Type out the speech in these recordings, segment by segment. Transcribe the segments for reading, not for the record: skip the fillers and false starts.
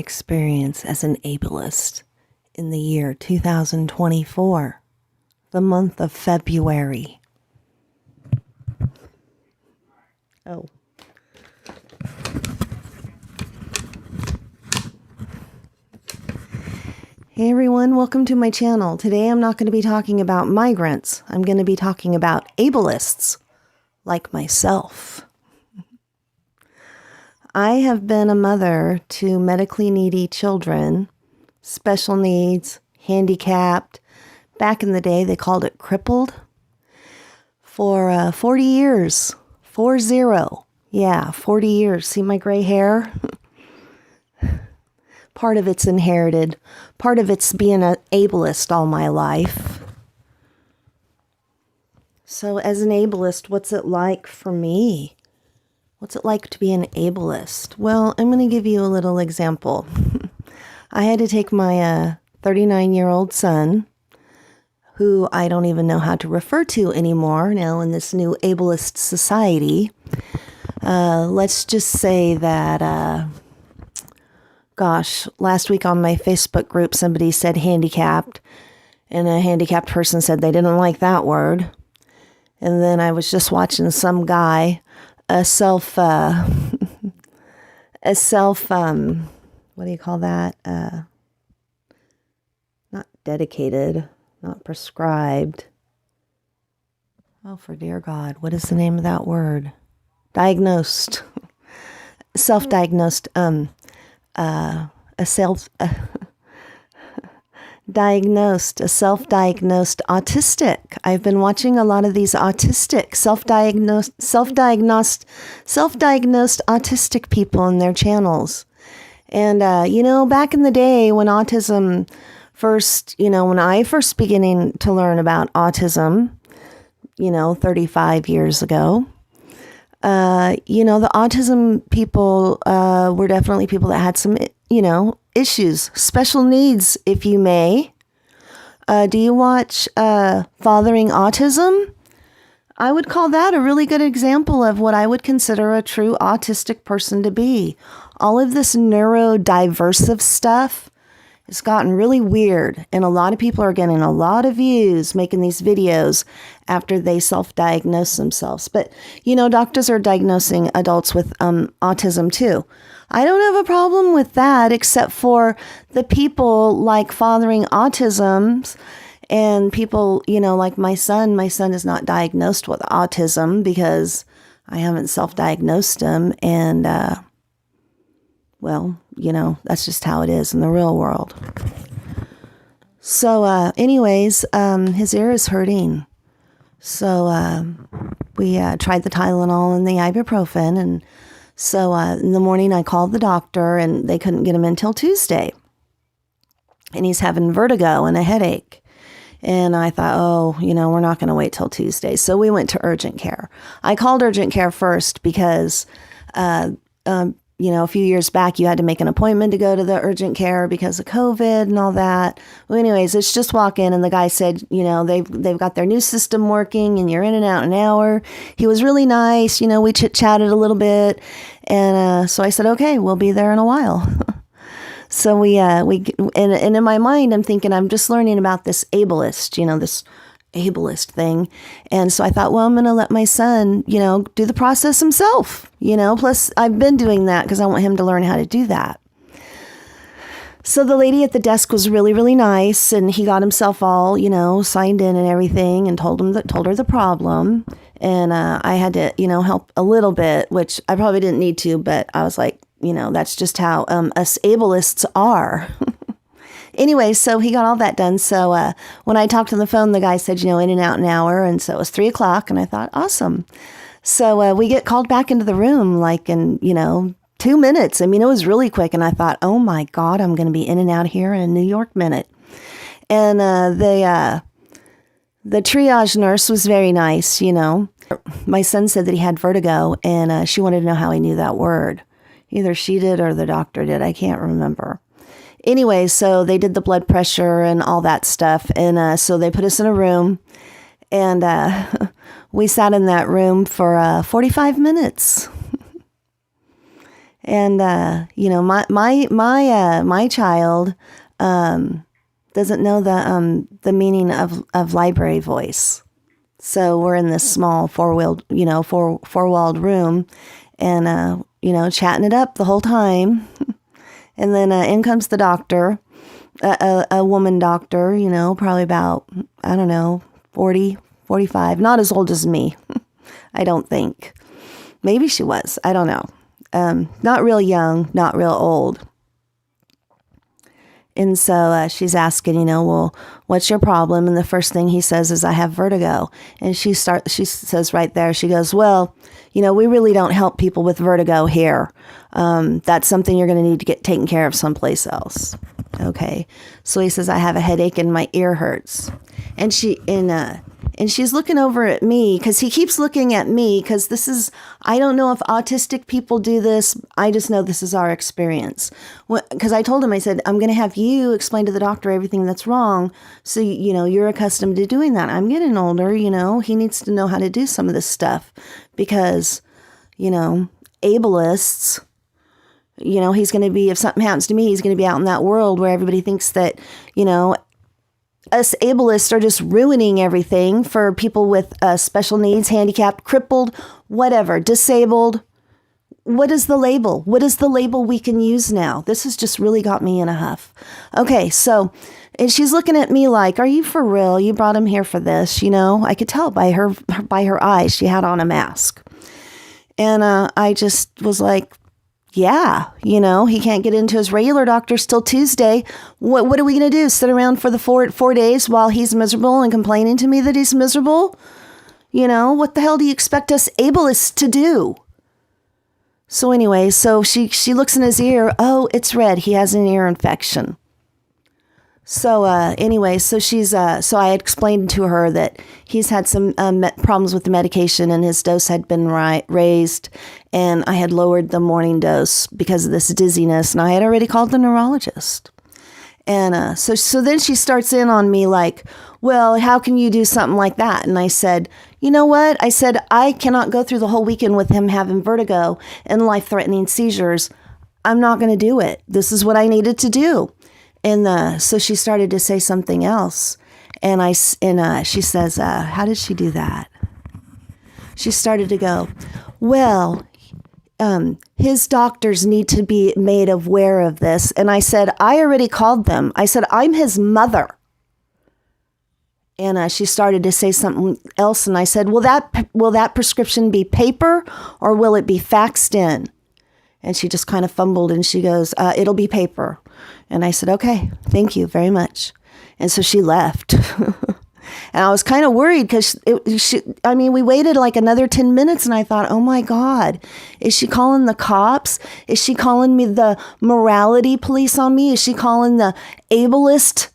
experience as an ableist in the year 2024, the month of February. Oh. Hey everyone, welcome to my channel. Today I'm not going to be talking about migrants. I'm going to be talking about ableists, like myself. I have been a mother to medically needy children, special needs, handicapped. Back in the day, they called it crippled. For 40 years. 40. Yeah, 40 years. See my gray hair? Part of it's inherited. Part of it's being an ableist all my life. So as an ableist, what's it like for me? What's it like to be an ableist? Well, I'm going to give you a little example. I had to take my 39-year-old son, who I don't even know how to refer to anymore now in this new ableist society. Let's just say that, last week on my Facebook group, somebody said handicapped, and a handicapped person said they didn't like that word. And then I was just watching some guy, what do you call that? Not dedicated, not prescribed. Oh, for dear God, what is the name of that word? Diagnosed. Self-diagnosed, self-diagnosed autistic. I've been watching a lot of these autistic, self-diagnosed autistic people in their channels. And, back in the day when autism first, when I first beginning to learn about autism, 35 years ago, the autism people were definitely people that had some, issues, special needs, if you may. Do you watch Fathering Autism? I would call that a really good example of what I would consider a true autistic person to be. All of this neurodiversive stuff has gotten really weird, and a lot of people are getting a lot of views making these videos after they self-diagnose themselves. But, doctors are diagnosing adults with autism too. I don't have a problem with that, except for the people like Fathering Autism and people, like my son. My son is not diagnosed with autism because I haven't self-diagnosed him. And, that's just how it is in the real world. So, anyways, his ear is hurting. So, we tried the Tylenol and the ibuprofen. And so, in the morning, I called the doctor and they couldn't get him until Tuesday. And he's having vertigo and a headache. And I thought, we're not going to wait till Tuesday. So we went to urgent care. I called urgent care first because, a few years back, you had to make an appointment to go to the urgent care because of COVID and all that. Well, anyways, let's just walk in. And the guy said, they've got their new system working and you're in and out in an hour. He was really nice. We chit-chatted a little bit. And so I said, okay, we'll be there in a while. So and in my mind, I'm thinking, I'm just learning about this ableist, this ableist thing. And so I thought, well, I'm going to let my son, do the process himself, plus I've been doing that because I want him to learn how to do that. So the lady at the desk was really, really nice. And he got himself all, signed in and everything and told her the problem. And I had to, help a little bit, which I probably didn't need to, but I was like, that's just how us ableists are. Anyway, so he got all that done. So when I talked on the phone, the guy said, in and out an hour. And so it was 3:00. And I thought, awesome. So we get called back into the room like in, 2 minutes. I mean, it was really quick. And I thought, oh, my God, I'm going to be in and out here in a New York minute. And the triage nurse was very nice, My son said that he had vertigo and she wanted to know how he knew that word. Either she did or the doctor did. I can't remember. Anyway, so they did the blood pressure and all that stuff. And so they put us in a room and we sat in that room for 45 minutes. And, my child, doesn't know the meaning of library voice. So we're in this small four-walled room and, chatting it up the whole time. And then in comes the doctor, a woman doctor, probably about, 40, 45, not as old as me, I don't think. Maybe she was, I don't know. Not real young, not real old. And so she's asking, well, what's your problem? And the first thing he says is, I have vertigo. And she says right there, she goes, well, we really don't help people with vertigo here. That's something you're going to need to get taken care of someplace else. Okay. So he says, I have a headache and my ear hurts. And she's looking over at me because he keeps looking at me because I don't know if autistic people do this. I just know this is our experience. Because I told him, I said, I'm going to have you explain to the doctor everything that's wrong. So, you're accustomed to doing that. I'm getting older, he needs to know how to do some of this stuff because, ableists, he's going to be, if something happens to me, he's going to be out in that world where everybody thinks that, us ableists are just ruining everything for people with special needs, handicapped, crippled, whatever, disabled. What is the label? What is the label we can use now? This has just really got me in a huff. Okay, so, and she's looking at me like, are you for real? You brought him here for this, I could tell by her eyes. She had on a mask. And I just was like, yeah, he can't get into his regular doctors till Tuesday. What are we going to do? Sit around for the four days while he's miserable and complaining to me that he's miserable? What the hell do you expect us ableists to do? So anyway, so she looks in his ear. Oh, it's red. He has an ear infection. So anyway, so so I explained to her that he's had some problems with the medication and his dose had been raised, and I had lowered the morning dose because of this dizziness, and I had already called the neurologist. And so then she starts in on me like, well, how can you do something like that? And I said, you know what? I said, I cannot go through the whole weekend with him having vertigo and life-threatening seizures. I'm not going to do it. This is what I needed to do. And so she started to say something else. And she says, how did she do that? She started to go, well, his doctors need to be made aware of this. And I said, I already called them. I said, I'm his mother. And she started to say something else. And I said, will that prescription be paper or will it be faxed in? And she just kind of fumbled and she goes, it'll be paper. And I said, okay, thank you very much. And so she left. And I was kind of worried because we waited like another 10 minutes and I thought, oh my God, is she calling the cops? Is she calling me the morality police on me? Is she calling the ableist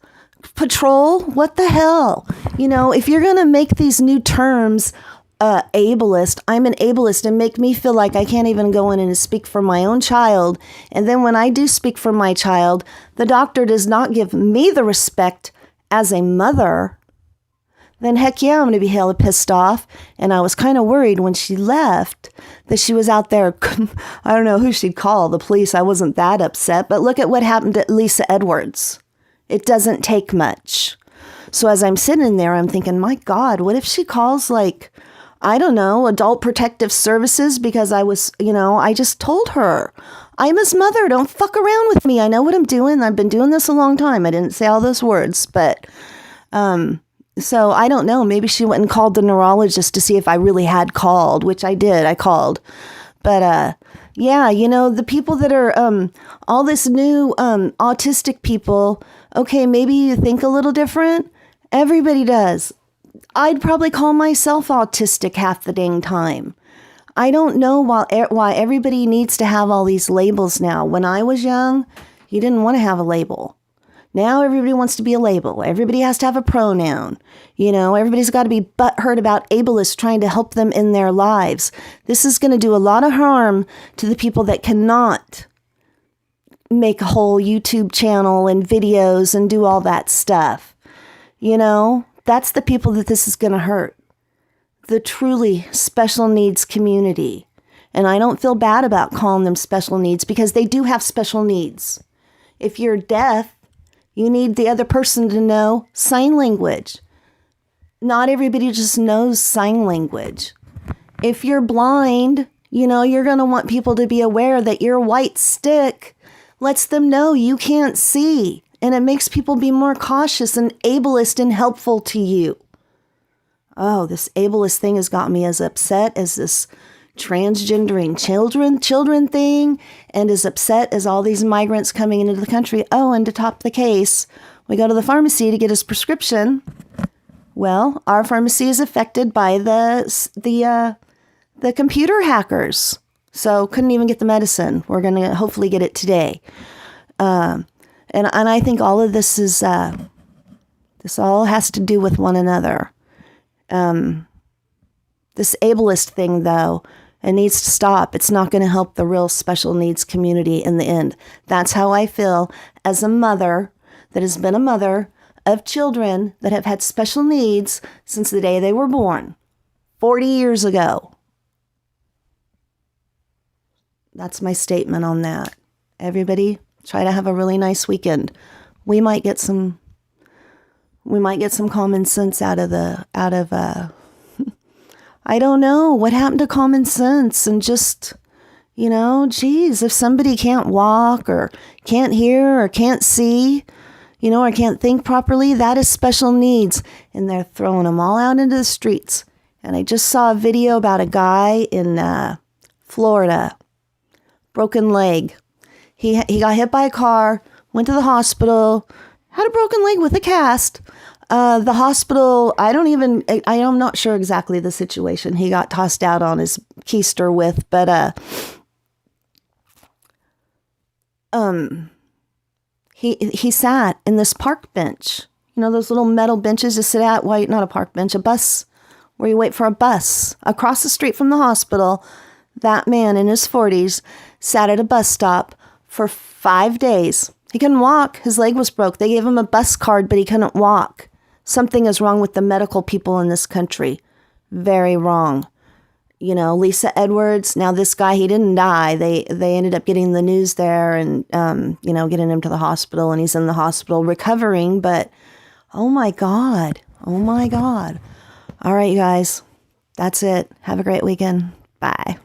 patrol? What the hell? If you're going to make these new terms ableist, I'm an ableist, and make me feel like I can't even go in and speak for my own child. And then when I do speak for my child, the doctor does not give me the respect as a mother, then heck yeah, I'm going to be hella pissed off. And I was kind of worried when she left that she was out there. I don't know who she'd call, the police. I wasn't that upset, but look at what happened to Lisa Edwards. It doesn't take much. So as I'm sitting there, I'm thinking, my God, what if she calls I don't know, Adult Protective Services because I was, I just told her, I'm his mother. Don't fuck around with me. I know what I'm doing. I've been doing this a long time. I didn't say all those words, but, so I don't know. Maybe she went and called the neurologist to see if I really had called, which I did. I called. But, yeah, the people that are, all this new, autistic people, okay, maybe you think a little different. Everybody does. I'd probably call myself autistic half the dang time. I don't know why everybody needs to have all these labels now. When I was young, you didn't want to have a label. Now everybody wants to be a label. Everybody has to have a pronoun. Everybody's got to be butthurt about ableists trying to help them in their lives. This is going to do a lot of harm to the people that cannot make a whole YouTube channel and videos and do all that stuff. That's the people that this is going to hurt. The truly special needs community. And I don't feel bad about calling them special needs because they do have special needs. If you're deaf, you need the other person to know sign language. Not everybody just knows sign language. If you're blind, you're going to want people to be aware that your white stick lets them know you can't see. And it makes people be more cautious and ableist and helpful to you. Oh, this ableist thing has got me as upset as this transgendering children thing, and as upset as all these migrants coming into the country. Oh, and to top the case, we go to the pharmacy to get his prescription. Well, our pharmacy is affected by the computer hackers. So couldn't even get the medicine. We're going to hopefully get it today. And I think all of this is, this all has to do with one another. This ableist thing, though, it needs to stop. It's not going to help the real special needs community in the end. That's how I feel as a mother that has been a mother of children that have had special needs since the day they were born, 40 years ago. That's my statement on that. Everybody, try to have a really nice weekend. We might get some common sense out of I don't know what happened to common sense and just, geez, if somebody can't walk or can't hear or can't see, or can't think properly, that is special needs. And they're throwing them all out into the streets. And I just saw a video about a guy in Florida, broken leg. He got hit by a car, went to the hospital, had a broken leg with a cast. The hospital, I'm not sure exactly the situation he got tossed out on his keister with, but he sat in this park bench. Those little metal benches you sit at, not a park bench, a bus, where you wait for a bus. Across the street from the hospital, that man in his 40s sat at a bus stop for 5 days. He couldn't walk. His leg was broke. They gave him a bus card, but he couldn't walk. Something is wrong with the medical people in this country. Very wrong. Lisa Edwards, now this guy, he didn't die. They ended up getting the news there and, getting him to the hospital, and he's in the hospital recovering. But, oh my God. All right, you guys. That's it. Have a great weekend. Bye.